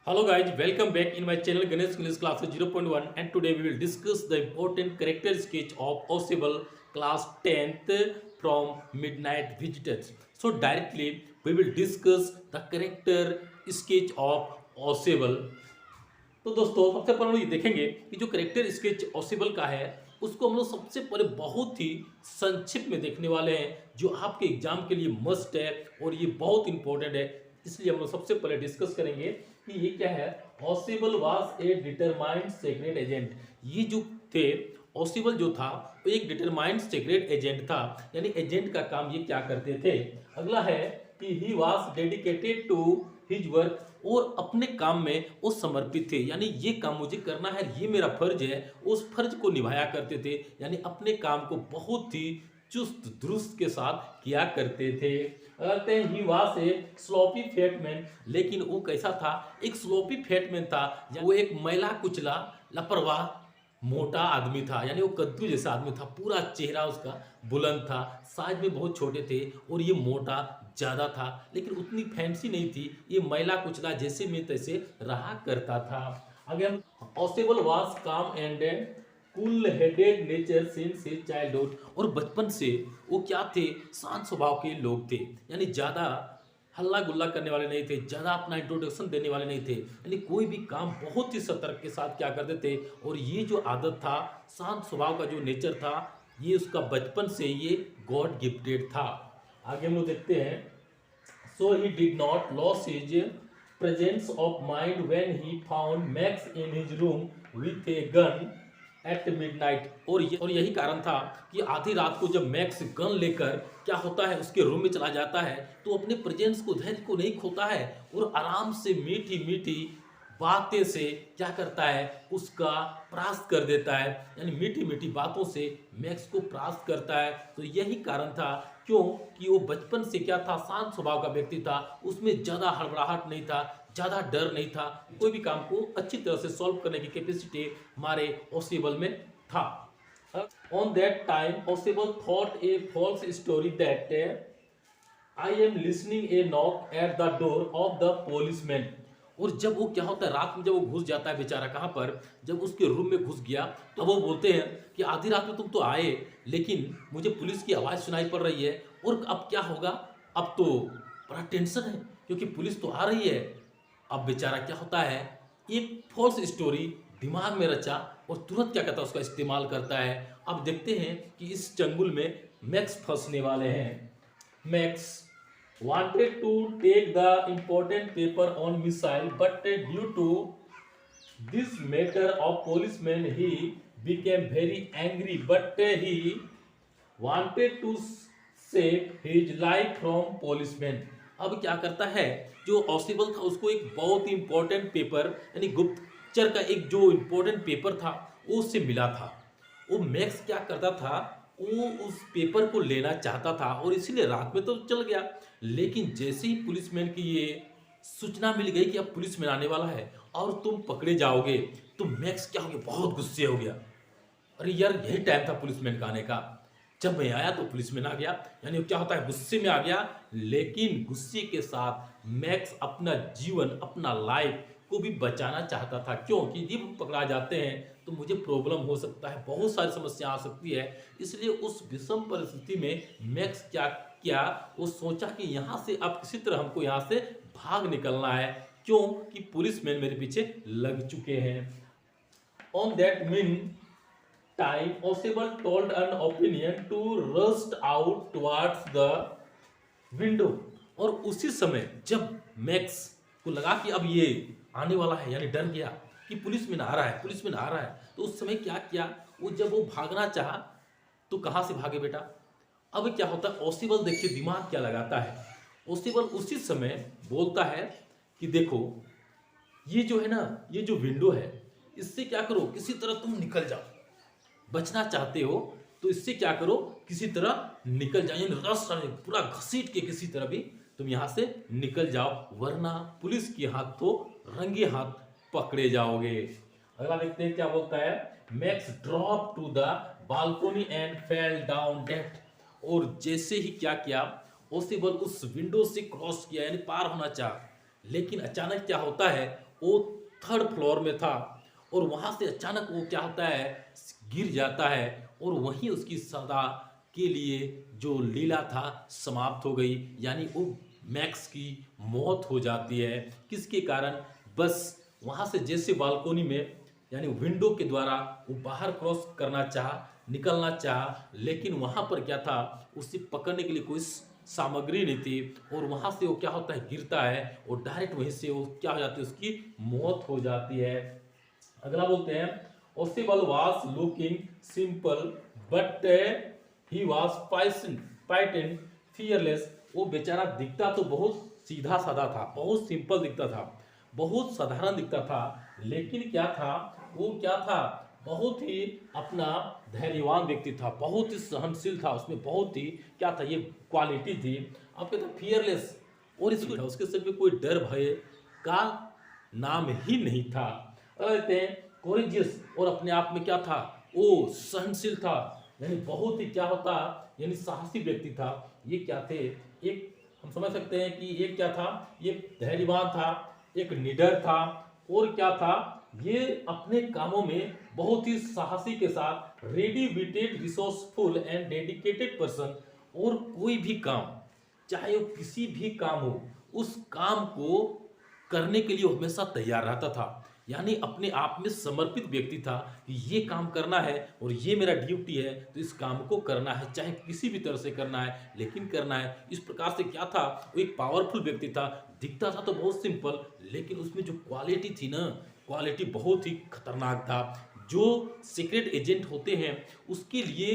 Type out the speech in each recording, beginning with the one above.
Hello guys, welcome back in my channel Ganesh English Class 0.1 and today we will discuss the important character sketch of Possible class 10th from Midnight Visitors. So directly we will discuss the character sketch of Possible. तो दोस्तों सबसे पहले हम लोग ये देखेंगे कि जो करेक्टर स्केच पॉसिबल का है उसको हम लोग सबसे पहले बहुत ही संक्षिप्त में देखने वाले हैं जो आपके एग्जाम के लिए मस्ट है और ये बहुत इंपॉर्टेंट है। इसलिए हम लोग सबसे पहले डिस्कस करेंगे कि ये क्या है। Possible was a determined secret agent. ये जो थे पॉसिबल जो था वो एक डिटरमाइंड सीक्रेट एजेंट था, यानी एजेंट का काम ये क्या करते थे। अगला है कि he was dedicated to his work, और अपने काम में वो समर्पित थे, यानी ये काम मुझे करना है, ये मेरा फर्ज है, उस फर्ज को निभाया करते थे, यानी अपने काम को बहुत ही चुस्त दुरुस्त के साथ किया करते थे। कहते हैं he was a sloppy fat man, लेकिन वो कैसा था, एक स्लोपी फैटमैन था, वो एक मैला कुचला लापरवाह मोटा आदमी था, यानी वो कद्दू जैसा आदमी था। पूरा चेहरा उसका बुलंद था, साइज में बहुत छोटे थे और ये मोटा ज़्यादा था, लेकिन उतनी फैंसी नहीं थी। ये मैला कुचला जैसे में तैसे रहा करता था। आगे हम पॉसिबल वाज काम and cool headed nature since his childhood, और बचपन से वो क्या थे, शांत स्वभाव के लोग थे, यानी ज़्यादा हल्ला गुल्ला करने वाले नहीं थे, ज़्यादा अपना इंट्रोडक्शन देने वाले नहीं थे, यानी कोई भी काम बहुत ही सतर्क के साथ क्या करते थे। और ये जो आदत था, शांत स्वभाव का जो नेचर था, ये उसका बचपन से ये गॉड गिफ्टेड था। आगे हम लोग देखते हैं। So he did not loss his presence of mind when he found Max in his room with a gun at midnight, और यही कारण था कि आधी रात को जब मैक्स गन लेकर क्या होता है उसके रूम में चला जाता है, तो अपने प्रेजेंस को, धैर्य को नहीं खोता है, और आराम से मीठी मीठी बातें से क्या करता है, उसका परास्त कर देता है, यानी मीठी मीठी बातों से मैक्स को परास्त करता है। तो यही कारण था, क्यों कि वो बचपन से क्या था, शांत स्वभाव का व्यक्ति था, उसमें ज़्यादा हड़बड़ाहट नहीं था, ज़्यादा डर नहीं था, कोई भी काम को अच्छी तरह से सॉल्व करने की कैपेसिटी हमारे पॉसिबल में था। On that time Possible thought a false story that I am listening a knock at the door of the policeman, और जब वो क्या होता है, रात में जब वो घुस जाता है बेचारा कहाँ पर, जब उसके रूम में घुस गया, तो वो बोलते हैं कि आधी रात में तुम तो आए, लेकिन मुझे पुलिस की आवाज़ सुनाई पड़ रही है, और अब क्या होगा, अब तो बड़ा टेंशन है क्योंकि पुलिस तो आ रही है। अब बेचारा क्या होता है, एक फॉल्स स्टोरी दिमाग में रचा और तुरंत क्या करता है, उसका इस्तेमाल करता है। अब देखते हैं कि इस चंगुल में मैक्स फंसने वाले हैं। Max wanted to take the important paper on missile, but due to this matter of policeman he became very angry, but he wanted to save his life from policeman। अब क्या करता है, जो पॉसिबल था उसको एक बहुत ही इंपॉर्टेंट पेपर, यानी गुप्तचर का एक जो इंपॉर्टेंट पेपर था वो उससे मिला था। वो मैक्स क्या करता था, वो उस पेपर को लेना चाहता था और इसीलिए रात में तो चल गया, लेकिन जैसे ही पुलिसमैन की ये सूचना मिल गई कि अब पुलिसमैन आने वाला है और तुम पकड़े जाओगे, तो मैक्स क्या हो गया, बहुत गुस्से हो गया। अरे यार यही टाइम था पुलिसमैन का आने का, जब मैं आया तो पुलिसमैन आ गया, यानी वो क्या होता है, गुस्से में आ गया। लेकिन गुस्से के साथ मैक्स अपना जीवन, अपना लाइफ को भी बचाना चाहता था, क्योंकि जब पकड़ा जाते हैं तो मुझे प्रॉब्लम हो सकता है, बहुत सारी समस्या आ सकती है। इसलिए उस विषम परिस्थिति में मैक्स क्या किया, वो सोचा कि यहाँ से अब किसी तरह हमको यहाँ से भाग निकलना है, क्योंकि पुलिसमैन मेरे पीछे लग चुके हैं। On that mean time Possible told an opinion to rushed out towards the window, और उसी समय जब मैक्स को लगा कि अब ये आने वाला है, यानी डर गया कि पुलिसमैन आ रहा है, पुलिसमैन आ रहा है, तो उस समय क्या किया, वो जब वो भागना चाहा तो कहाँ से भागे बेटा। अब क्या होता है, पॉसिबल देखिए दिमाग क्या लगाता है। पॉसिबल उसी समय बोलता है कि देखो ये जो है ना, ये जो विंडो है, इससे क्या करो, किसी तरह तुम निकल जाओ, बचना चाहते हो तो इससे क्या करो, किसी तरह निकल जाओ, यानी रस पूरा घसीट के किसी तरह भी तुम यहां से निकल जाओ, वरना पुलिस के हाथ तो रंगे हाथ पकड़े जाओगे। अगला देखते हैं क्या बोलता है। Max drop to the balcony and fell down dead, और जैसे ही क्या किया, पॉसिबल उस विंडो से क्रॉस किया, यानी पार होना चाहा, लेकिन अचानक क्या होता है, वो थर्ड फ्लोर में था और वहाँ से अचानक वो क्या होता है, गिर जाता है और वहीं उसकी सदा के लिए जो लीला था समाप्त हो गई। यानी वो मैक्स की मौत हो जाती है। किसके कारण? बस वहाँ से जैसे बालकोनी में यानी विंडो के द्वारा वो बाहर क्रॉस करना चाहा, निकलना चाहा, लेकिन वहाँ पर क्या था, उसे पकड़ने के लिए कोई सामग्री नहीं थी और वहाँ से वो क्या होता है, गिरता है और डायरेक्ट वहीं से वो क्या हो जाती है, उसकी मौत हो जाती है। अगला बोलते हैं, Ossible was looking simple but he was potent fearless. वो बेचारा दिखता तो बहुत सीधा साधा था, बहुत सिंपल दिखता था, बहुत साधारण दिखता था, लेकिन क्या था, वो क्या था, बहुत ही अपना धैर्यवान व्यक्ति था, बहुत ही सहनशील था, उसमें बहुत ही क्या था, ये क्वालिटी थी। अब कहते हैं फियरलेस, और इसको उसके सिर में कोई डर भय का नाम ही नहीं था। कहते हैं कोरेजियस, और अपने आप में क्या था, वो सहनशील था, यानी बहुत ही क्या होता, यानी साहसी व्यक्ति था। ये क्या थे, एक हम समझ सकते हैं कि ये क्या था, ये धैर्यवान था, एक निडर था, और क्या था, ये अपने कामों में बहुत ही साहसी के साथ ready witted resourceful and dedicated person. और कोई भी काम, चाहे वो किसी भी काम हो, उस काम को करने के लिए वो हमेशा तैयार रहता था। यानी अपने आप में समर्पित व्यक्ति था कि ये काम करना है और ये मेरा ड्यूटी है, तो इस काम को करना है, चाहे किसी भी तरह से करना है, लेकिन करना है। इस प्रकार से क्या था, वो एक पावरफुल व्यक्ति था, दिखता था तो बहुत सिंपल, लेकिन उसमें जो क्वालिटी थी ना, क्वालिटी बहुत ही खतरनाक था। जो सीक्रेट एजेंट होते हैं उसके लिए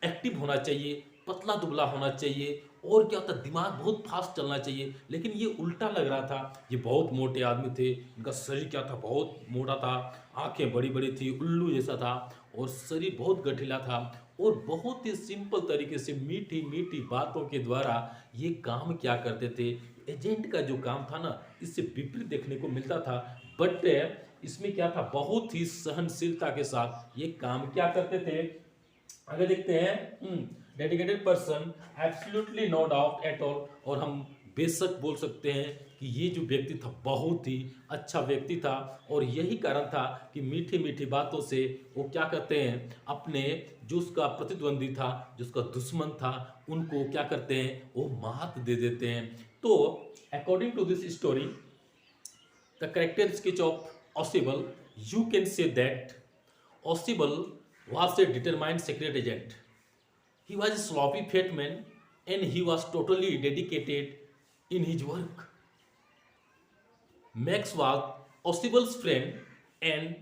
एक्टिव होना चाहिए, पतला दुबला होना चाहिए, और क्या होता, दिमाग बहुत फास्ट चलना चाहिए, लेकिन ये उल्टा लग रहा था। ये बहुत मोटे आदमी थे, इनका शरीर क्या था, बहुत मोटा था, आंखें बड़ी बड़ी थी, उल्लू जैसा था, और शरीर बहुत गठीला था, और बहुत ही सिंपल तरीके से मीठी मीठी बातों के द्वारा ये काम क्या करते थे। एजेंट का जो काम था ना, इससे विपरीत देखने को मिलता था, बट इसमें क्या था, बहुत ही सहनशीलता के साथ ये काम क्या करते थे। आगे देखते हैं, dedicated person, absolutely no doubt at all. और हम बेशक बोल सकते हैं कि ये जो व्यक्ति था बहुत ही अच्छा व्यक्ति था, और यही कारण था कि मीठी मीठी बातों से वो क्या करते हैं, अपने जो उसका प्रतिद्वंदी था, जो उसका दुश्मन था, उनको क्या करते हैं, वो मात दे देते हैं। तो according to this story, the character sketch of Ossible, you can say that Ossible was a determined secret agent. He was a sloppy fat man and he was totally dedicated in his work. Max was Ossible's friend and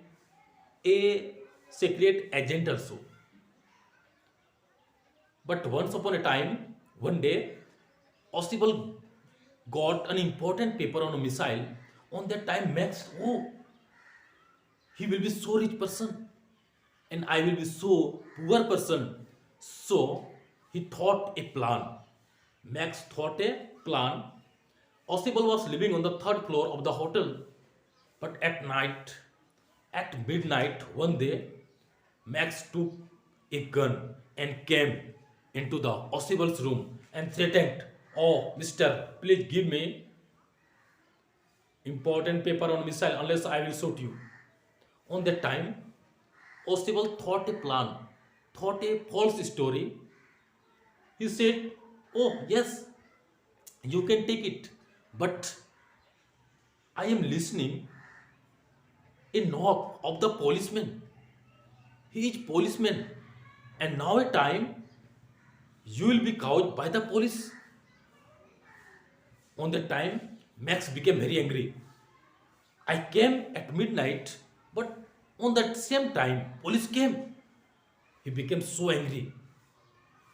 a secret agent also. But once upon a time, one day, Ossible got an important paper on a missile. On that time, Max, oh, he will be so rich person and I will be so poor person. So he thought a plan. Max thought a plan. Ossible was living on the third floor of the hotel, but at midnight one day, Max took a gun and came into the Ossible's room and threatened, "Oh, mister, please give me important paper on missile unless I will shoot you." On that time, Ossible thought a plan, thought a false story. He said, "Oh, yes, you can take it, but I am listening a knock of the policeman. He is policeman, and now a time you will be caught by the police." On that time, Max became very angry. "I came at midnight, but on that same time, police came." He became so angry.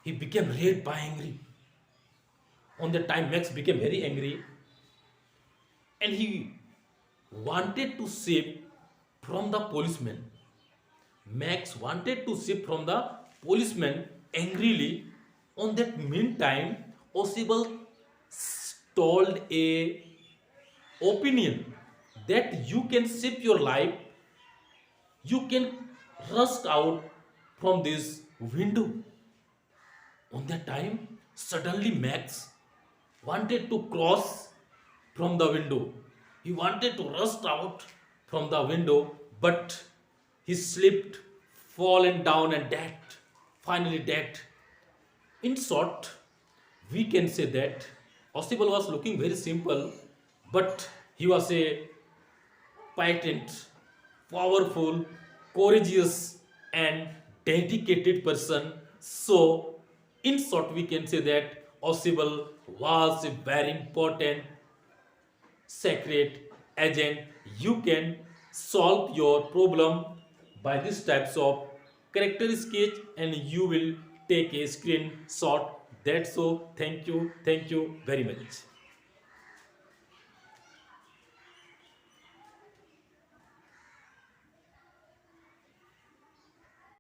He became red by angry. On that time, Max became very angry and he wanted to save from the policeman. Max wanted to save from the policeman angrily. On that meantime, Ossible told a opinion that you can save your life, you can rush out from this window. On that time, suddenly Max wanted to cross from the window, He wanted to rush out from the window, but he slipped, fallen down, and dead. Finally, dead. In short, we can say that Osibal was looking very simple, but he was a patent, powerful, courageous, and dedicated person. So, in short, we can say that Osibal was a very important secret agent. You can solve your problem by this types of character sketch, and you will take a screenshot. That's so. Thank you very much.